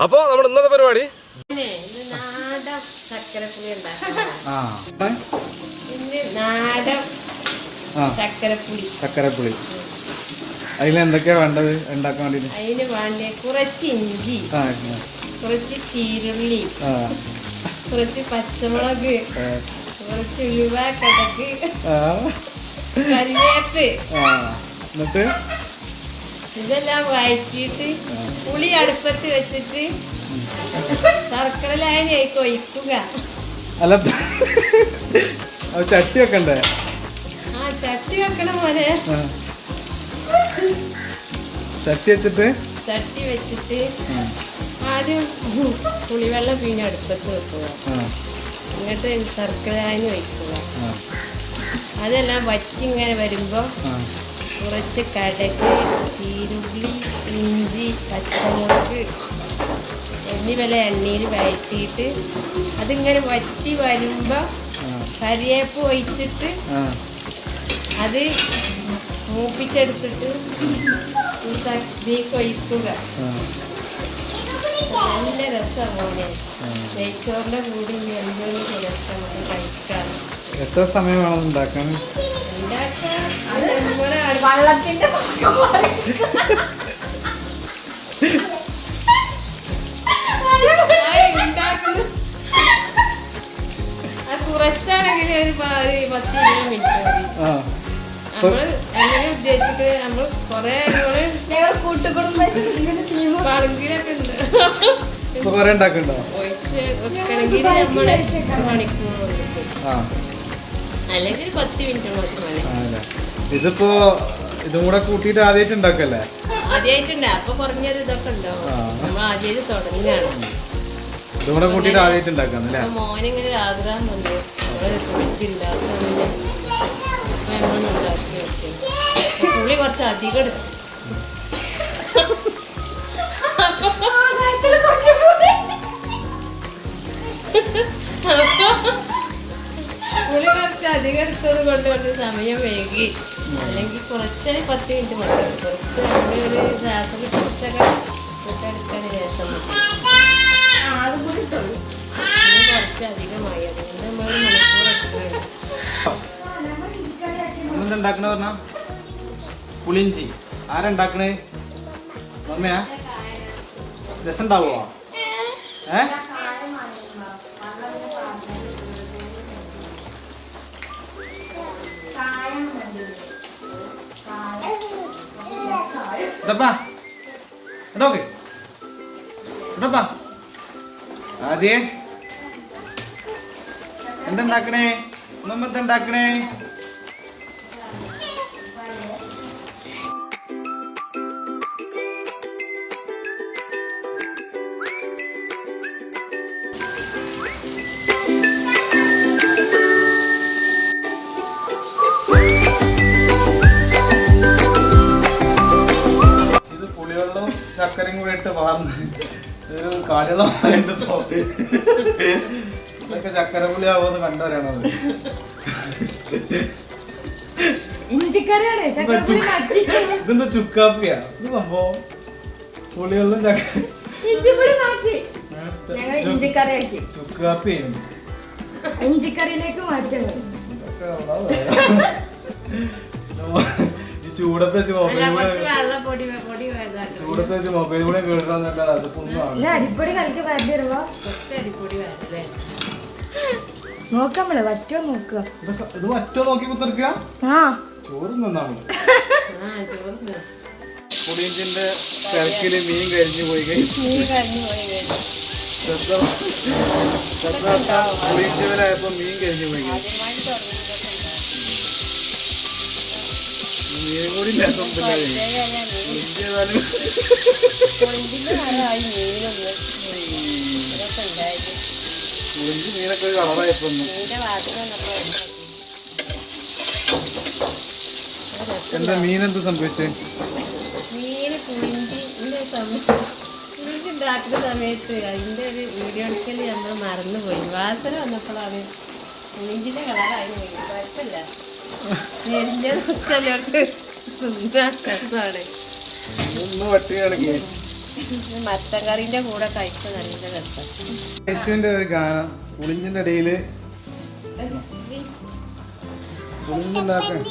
അപ്പൊ നമ്മുടെ ഇന്നത്തെ പരിപാടി ചക്കരപ്പുളി. അതിലെന്തൊക്കെയാ വേണ്ടത് ഉണ്ടാക്കാൻ വേണ്ടി? അതിന് വേണ്ട കുറച്ച് ഇഞ്ചി, കുറച്ച് ചീരുള്ളി, കുറച്ച് പച്ചമുളക്, കുറച്ച് ഉലുവ, കടക്, കറിവേപ്പ്. എന്നിട്ട് ഇതെല്ലാം വഴറ്റിയിട്ട് പുളി അടുപ്പത്ത് വെച്ചിട്ട് ശർക്കര ലായനിയായിക്ക് ഒഴിക്കുക. അല്ല ചട്ടി വെക്കണ്ടേ? ആ ചട്ടി വെക്കണം പോലെ. ചട്ടി വെച്ചിട്ട് ആദ്യം പുളിവെള്ളം പിന്നെ അടുപ്പത്ത് വെക്കുക. എന്നിട്ട് ശർക്കര ലായനി ഒഴിക്കുക. അതെല്ലാം വറ്റി ഇങ്ങനെ വരുമ്പോൾ കുറച്ച് കടക്, ചീരുള്ളി, ഇഞ്ചി, പച്ചമുളക് എന്നിവയെല്ലാം എണ്ണയിൽ വഴറ്റിയിട്ട് അതിങ്ങനെ വറ്റി വരുമ്പോൾ കറിവേപ്പ് ഒഴിച്ചിട്ട് അത് മൂപ്പിച്ചെടുത്തിട്ട് ഇതിലേക്ക് ഒഴിക്കുക. നല്ല രസമാണ്. നെയ്ച്ചോറിൻ്റെ കൂടി എന്തൊരു രസമാണ് കഴിക്കാൻ. എത്ര സമയം വേണം ഉണ്ടാക്കാൻ? വള്ളത്തിന്റെ കുറച്ചാണെങ്കിൽ ഒരു 10-20 മിനിറ്റ് മതി. നമ്മള് എങ്ങനെ ഉദ്ദേശിക്കുന്നത് നമ്മൾ കൊറേ കൂട്ടുകുടുംബങ്ങളൊക്കെ ഉണ്ട് ഒഴിച്ച് വെക്കണമെങ്കിൽ നമ്മള് മണിക്കൂർ അല്ലെങ്കിൽ 10 മിനിറ്റ് മതി. ഇതിപ്പോ ഇതും കൂടെ കൂട്ടിയിട്ട് ആദ്യമായിട്ട് ഉണ്ടാക്കല്ലേ? ആദ്യമായിട്ടുണ്ട്. അപ്പൊ കുറഞ്ഞൊരു ഇതൊക്കെ ഉണ്ടാവും. നമ്മൾ ആദ്യമായിട്ട് തുടങ്ങിയാണ്. ഇതും കൂടെ കൂട്ടിയിട്ട് ആദ്യമായിട്ട് ഉണ്ടാക്കാന്നല്ലേ? മോനിങ്ങനെ ആഗ്രഹം വന്നു ഉണ്ടാക്കാന്ന്. അപ്പൊ നമ്മളൊന്ന് ഉണ്ടാക്കി വെക്കും. പുളി കുറച്ച് അധികം എടുത്തു. പുളി കുറച്ച് അധികം എടുത്തത് കൊണ്ട് സമയം വൈകി. അല്ലെങ്കിൽ കുറച്ച് 10 മിനിറ്റ് മതി. കുറച്ച് നമ്മളൊരു ശ്വാസം കുറച്ചൊക്കെ എടുക്കാൻ ശേഷം കുറച്ച് അധികമായി. അതുകൊണ്ട് നമ്മളൊരു മണിക്കൂർ എടുക്കണം. ഉണ്ടാക്കണ പറഞ്ഞ പുളിഞ്ചി ആരുണ്ടാക്കണേ? അമ്മയാ? രസം ഉണ്ടാവോ? ആദ്യേ എന്തുണ്ടാക്കണേ? എന്താണ്ടാക്കണേ? ചക്കരയും കൂടെ ഇട്ട് വാർന്ന് ഒരു കാടികളായിട്ട് ഇതൊക്കെ ചക്കര പുളി ആവുമെന്ന് കണ്ടവരാണത്. ഇതെന്താ ചുക്കാപ്പിയാ? ഇത് സംഭവം പുളിവെള്ളം ചുക്കാപ്പി ഇഞ്ചിക്കറിയിലേക്ക് മാറ്റുന്നത്. ചൂടത്ത് വെച്ച് മൊബൈൽ കൂടെ കേൾക്കാന്നല്ല. അരിപ്പൊടി കളിക്ക് പരത്തിടുമ്പോ നോക്കാമല്ലോ വറ്റോ നോക്കുക. ഇത് വറ്റോ നോക്കി കുത്തിറക്കുക. ചോറ് നിന്നാണ് പുളിയിഞ്ചിന്റെ തിരക്കില് മീൻ കരിഞ്ഞു പോയി. പുളിയിഞ്ചിവരായപ്പോ മീൻ കരിഞ്ഞു പോയി. മീൻ കൂടി പുളിഞ്ചി മീനൊക്കെ ഒരു കളറായപ്പോ എന്താ മീനെന്ത് സംഭവിച്ചേ? മീന് പുളിഞ്ചി ഉണ്ടാക്കുന്ന സമയത്ത് അതിൻ്റെ ഒരു വീഡിയോ എടുക്കല് നമ്മൾ മറന്നുപോയി. വാസന വന്നപ്പോഴാണ് പുളിഞ്ചിന്റെ കളറായി. കുഴപ്പമില്ല. എരിഞ്ഞ പുസ്തകമാണ്. ഒന്ന് വട്ടി കാണിക്കേ. മത്തക്കറിന്റെ കൂടെ കഴിക്കാൻ നല്ല രസം. യേശുവിന്റെ ഒരു ഗാനം പുളിഞ്ചിന്റെ ഇടയില് പുളിഞ്ചുണ്ടാക്കാൻ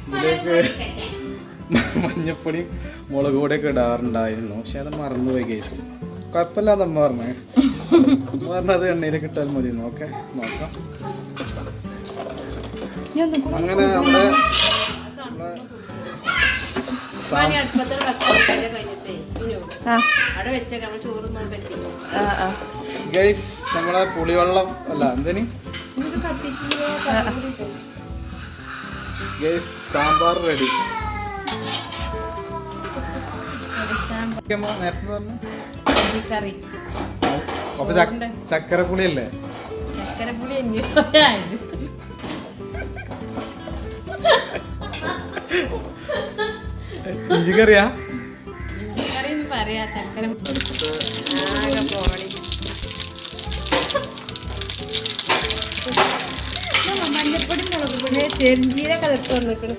ഇതിലേക്ക് മഞ്ഞപ്പൊടി മുളക് പൊടിയൊക്കെ ഇടാറുണ്ടായിരുന്നു. പക്ഷെ അത് മറന്നുപോയി ഗേസ്. കുഴപ്പമില്ലാതെ അമ്മ പറഞ്ഞേ. പറഞ്ഞത് എണ്ണയിലേക്ക് ഇട്ടാൽ മതി. നോക്കാം. അങ്ങനെ നമ്മുടെ ഗൈസ് നമ്മളെ പുളിവെള്ളം അല്ല എന്തിന് ഗൈസ് സാമ്പാർ റെഡി. നേരത്തെ പറഞ്ഞു അപ്പൊ ചക്കരപ്പുളി അല്ലേ? ഇഞ്ചിക്കറിയാ? മഞ്ഞപ്പൊടി മുളക് പൊടി ചെറുജീരൊക്കെ ഇട്ട് വന്നിക്കണ്.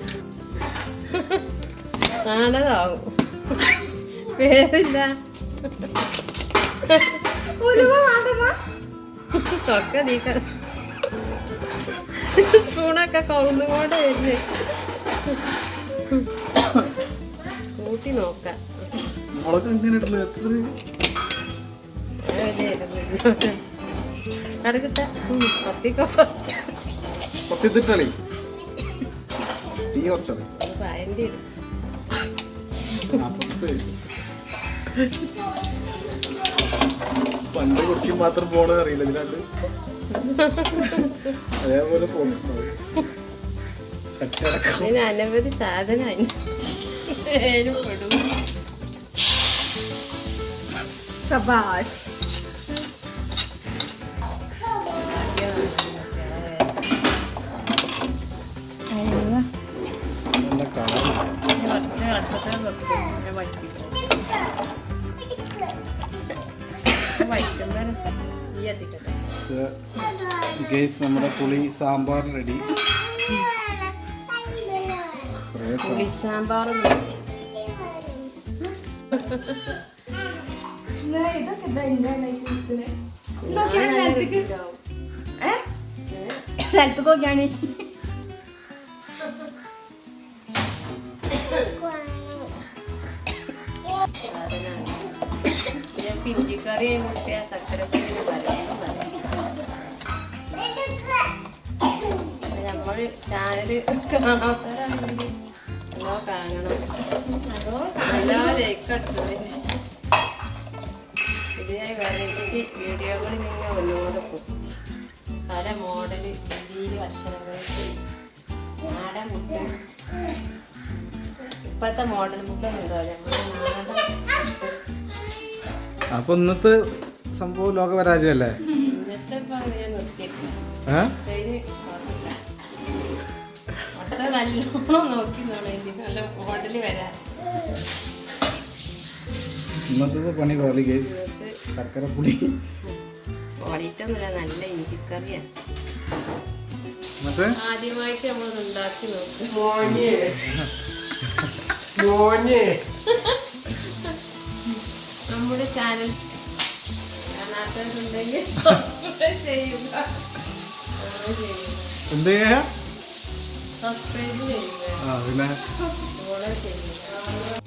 ആണതാവും പേരില്ല ഒക്കെ നീക്കണം. സ്പൂണൊക്കെ കൗന്നുകൊണ്ട് വരുന്നേ കൂട്ടി നോക്കാം. അടുക്കട്ടെ പത്തിക്കോ പണ്ട് കുടിക്കും മാത്രം പോണ അറിയില്ല. ഇതിനകത്ത് അതേപോലെ അനവധി സാധനം സബാഷ്. നമ്മുടെ പുളി സാമ്പാർ റെഡി. പുളി സാമ്പാർ നോക്കിയാണ് പിഞ്ചിക്കറി മുട്ടിയ സക്കരപ്പൊടി നമ്മള് ചാനല് കാണാത്തവരാണെങ്കിൽ അതോ കാണണം. അതോ ലൈക്ക് അടിച്ചു. ഇതിനായി വെറൈറ്റി വീഡിയോകൾ നിങ്ങൾ ഒന്നുകൂടെ പോകും. പല മോഡല് രീതിയിൽ ഭക്ഷണങ്ങൾക്ക് നാടൻ മുട്ട. ഇപ്പോഴത്തെ മോഡൽ മുട്ട ഉണ്ടാവില്ല. അപ്പൊ ഇന്നത്തെ സംഭവം ലോക പരാജയല്ലേ? ഇന്നത്തെ ഞാൻ നിർത്തിയിട്ടില്ല. നല്ലോണം നോക്കി നല്ല മോഡല് വരാൻ. ഇന്നത്തെ പണി പോലെ ഗൈസ് ശർക്കരപ്പുളി ഓടിയിട്ടൊന്നുമില്ല. നല്ല ഇഞ്ചിക്കറിയാണ്. ആദ്യമായിട്ട് നമ്മളത് ഉണ്ടാക്കി നോക്കും. നമ്മുടെ ചാനൽ കാണാത്തവരുണ്ടെങ്കിൽ സബ്സ്ക്രൈബ് ചെയ്യുക. എന്ത് ചെയ്യാ? സബ്സ്ക്രൈബ് ചെയ്യുക. പിന്നെ ഫോളോ ചെയ്യുക.